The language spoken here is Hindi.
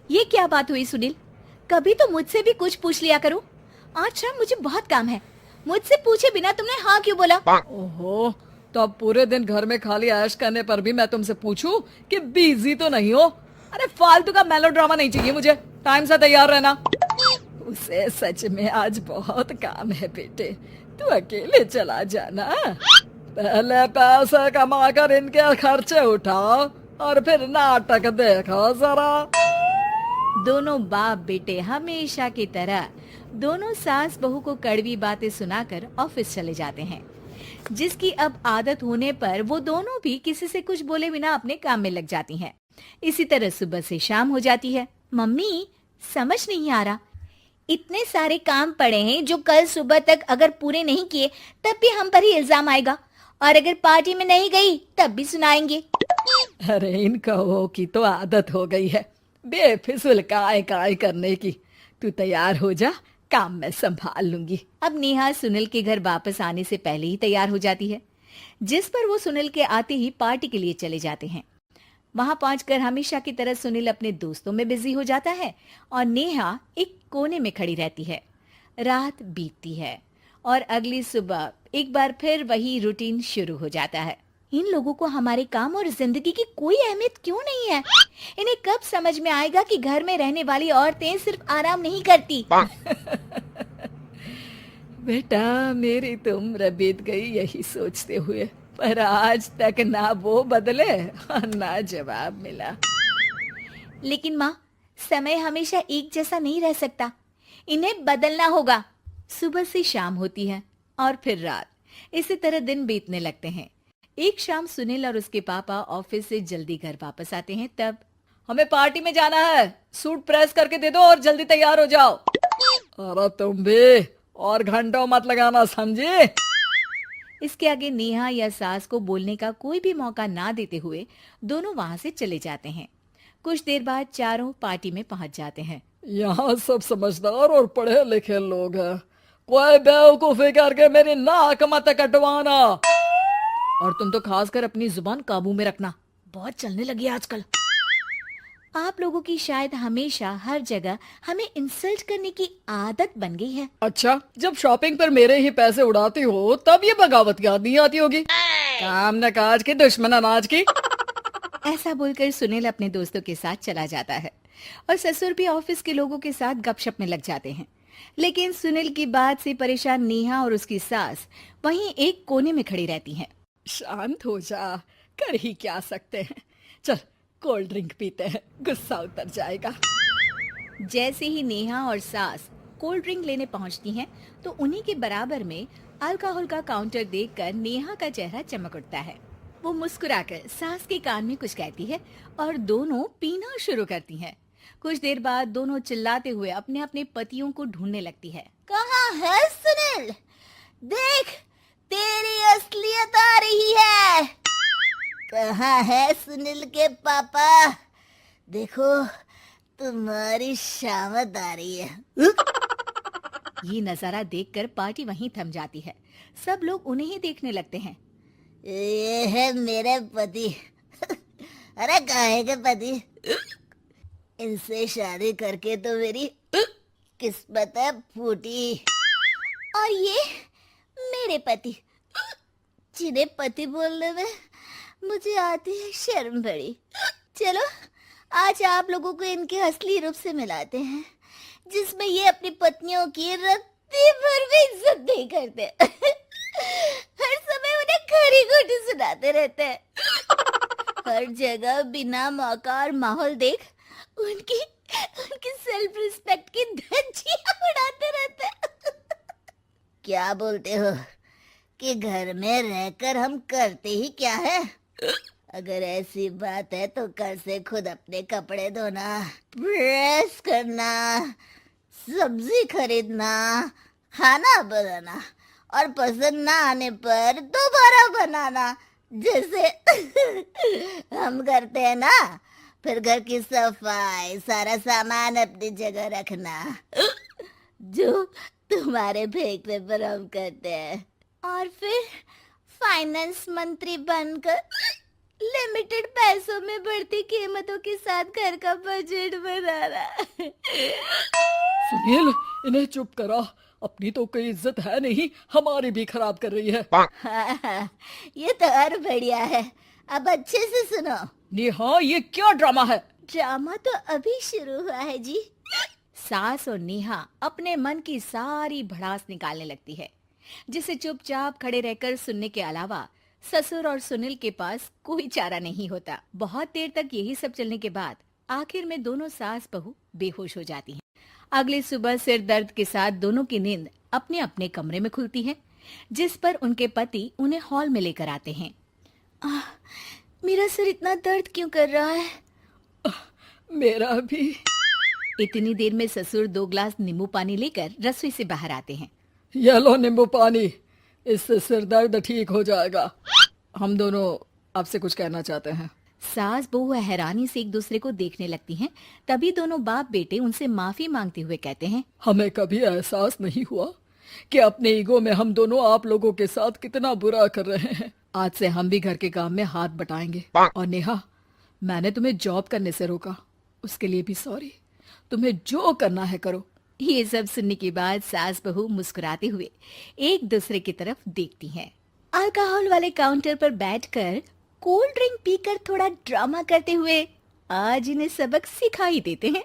ये क्या बात हुई सुनील? कभी तो मुझसे भी कुछ पूछ लिया करो। आज शाम मुझे बहुत काम है। मुझसे पूछे बिना तुमने हाँ क्यों बोला? ओहो, तो अब पूरे दिन घर में खाली ऐश करने पर भी मैं तुमसे पूछूं कि बिजी तो नहीं हो? अरे फालतू का मेलोड्रामा नहीं चाहिए मुझे। टाइम से तैयार रहना। उसे सच में आज बहुत काम है बेटे, तू अकेले चला जाना। पहले पैसे कमा कर इनके खर्चे उठाओ और फिर नाटक देखो जरा। दोनों बाप बेटे हमेशा की तरह दोनों सास बहू को कड़वी बातें सुनाकर ऑफिस चले जाते हैं, जिसकी अब आदत होने पर वो दोनों भी किसी से कुछ बोले बिना अपने काम में लग जाती हैं। इसी तरह सुबह से शाम हो जाती है। मम्मी, समझ नहीं आ रहा, इतने सारे काम पड़े हैं जो कल सुबह तक अगर पूरे नहीं किए तब भी हम पर ही इल्जाम आएगा, और अगर पार्टी में नहीं गई तब भी सुनाएंगे। अरे इन कहो की तो आदत हो गई है बेफिजुल काय काय करने की। तू तैयार हो जा, काम मैं संभाल लूंगी। अब नेहा सुनील के घर वापस आने से पहले ही तैयार हो जाती है, जिस पर वो सुनील के आते ही पार्टी के लिए चले जाते हैं। वहां पहुंचकर हमेशा की तरह सुनील अपने दोस्तों में बिजी हो जाता है और नेहा एक कोने में खड़ी रहती है। रात बीतती है और अगली सुबह एक बार फिर वही रूटीन शुरू हो जाता है। इन लोगों को हमारे काम और जिंदगी की कोई अहमियत क्यों नहीं है? इन्हें कब समझ में आएगा कि घर में रहने वाली औरतें सिर्फ आराम नहीं करती। बेटा मेरी तो उम्र बीत गई यही सोचते हुए, पर आज तक ना वो बदले और ना जवाब मिला। लेकिन माँ, समय हमेशा एक जैसा नहीं रह सकता, इन्हें बदलना होगा। सुबह से शाम होती है और फिर रात। इसी तरह दिन बीतने लगते हैं। एक शाम सुनील और उसके पापा ऑफिस से जल्दी घर वापस आते हैं। तब हमें पार्टी में जाना है, सूट प्रेस करके दे दो और जल्दी तैयार हो जाओ। अरे तुम भी और घंटों मत लगाना, समझे? इसके आगे नेहा या सास को बोलने का कोई भी मौका ना देते हुए दोनों वहां से चले जाते हैं। कुछ देर बाद चारों पार्टी में पहुंच जाते हैं। यहाँ सब समझदार और पढ़े लिखे लोग हैं, कोई बेवकूफी करके मेरी नाक मत कटवाना। और तुम तो खासकर अपनी जुबान काबू में रखना, बहुत चलने लगी आजकल। आप लोगों की शायद हमेशा हर जगह हमें इंसल्ट करने की आदत बन गई है। अच्छा, जब शॉपिंग पर मेरे ही पैसे उड़ाती हो तब ये बगावत याद नहीं आती होगी। काम न काज की दुश्मन अनाज की। ऐसा बोलकर सुनील अपने दोस्तों के साथ चला जाता है और ससुर भी ऑफिस के लोगों के साथ गपशप में लग जाते हैं। लेकिन सुनील की बात से परेशान नेहा और उसकी सास वहीं एक कोने में खड़ी रहती हैं। शांत हो जा, कर ही क्या सकते हैं। चल कोल्ड ड्रिंक पीते हैं, गुस्सा उतर जाएगा। जैसे ही नेहा और सास कोल्ड ड्रिंक लेने पहुंचती हैं, तो उन्हीं के बराबर में अल्कोहल का काउंटर देखकर नेहा का चेहरा चमक उठता है। वो मुस्कुराकर सास के कान में कुछ कहती है और दोनों पीना शुरू करती हैं। कुछ देर बाद दोनों चिल्लाते हुए अपने अपने पतियों को ढूंढने लगती है। कहाँ है सुनील? देख, तेरी असलियत आ रही है। कहाँ है सुनील के पापा? देखो, तुम्हारी शामत आ रही है। ये नजारा देखकर पार्टी वहीं थम जाती है। सब लोग उन्हें ही देखने लगते हैं। ये है मेरे पति। अरे काहे के पति? इनसे शादी करके तो मेरी किस्मत है फूटी। और ये मेरे पति, जिन्हें पति बोलने में मुझे आती है शर्म बड़ी। चलो आज आप लोगों को इनके असली रूप से मिलाते हैं, जिसमें ये अपनी पत्नियों की रत्ती भर भी इज्जत नहीं करते। हर समय उन्हें खरी खोटी सुनाते रहते हैं। हर जगह बिना मौका और माहौल देख उनकी उनकी सेल्फ रिस्पेक्ट की धज्जियां उड़ाते रहते हैं। क्या बोलते हो कि घर में रहकर हम करते ही क्या है? अगर ऐसी बात है तो कल से खुद अपने कपड़े धोना, प्रेस करना, सब्जी खरीदना, खाना बनाना और पसंद ना आने पर दोबारा बनाना, जैसे हम करते हैं ना। फिर घर की सफाई, सारा सामान अपनी जगह रखना, जो तुम्हारे फेंकने पर हम करते हैं। और फिर फाइनेंस मंत्री बनकर लिमिटेड पैसों में बढ़ती कीमतों के साथ घर का बजट बनाना। सुनील, इन्हें चुप करा। अपनी तो कोई इज्जत है नहीं, हमारी भी खराब कर रही है। हाँ, ये तो और बढ़िया है। अब अच्छे से सुनो। नेहा, ये क्या ड्रामा है? ड्रामा तो अभी शुरू हुआ है जी। सास और नेहा अपने मन की सारी भड़ास निकालने लगती है, जिसे चुपचाप खड़े रहकर सुनने के अलावा ससुर और सुनील के पास कोई चारा नहीं होता। बहुत देर तक यही सब चलने के बाद आखिर में दोनों सास बहू बेहोश हो जाती हैं। अगली सुबह सिर दर्द के साथ दोनों की नींद अपने अपने कमरे में खुलती है, जिस पर उनके पति उन्हें हॉल में लेकर आते हैं। मेरा सिर इतना दर्द क्यों कर रहा है? मेरा भी। इतनी देर में ससुर 2 गिलास नींबू पानी लेकर रसोई से बाहर आते हैं। ये लो नींबू पानी, इससे सिर दर्द ठीक हो जाएगा। हम दोनों आपसे कुछ कहना चाहते हैं। सास बहू हैरानी से एक दूसरे को देखने लगती हैं। तभी दोनों बाप बेटे उनसे माफी मांगते हुए कहते हैं, हमें कभी एहसास नहीं हुआ कि अपने ईगो में हम दोनों आप लोगों के साथ कितना बुरा कर रहे हैं। आज से हम भी घर के काम में हाथ बटाएंगे। और नेहा, मैंने तुम्हें जॉब करने से रोका, उसके लिए भी सॉरी। तुम्हें जो करना है करो। ये सब सुनने के बाद सास बहू मुस्कुराते हुए एक दूसरे की तरफ देखती हैं। अल्कोहल वाले काउंटर पर बैठकर कोल्ड ड्रिंक पीकर थोड़ा ड्रामा करते हुए आज इन्हें सबक सिखा ही देते हैं।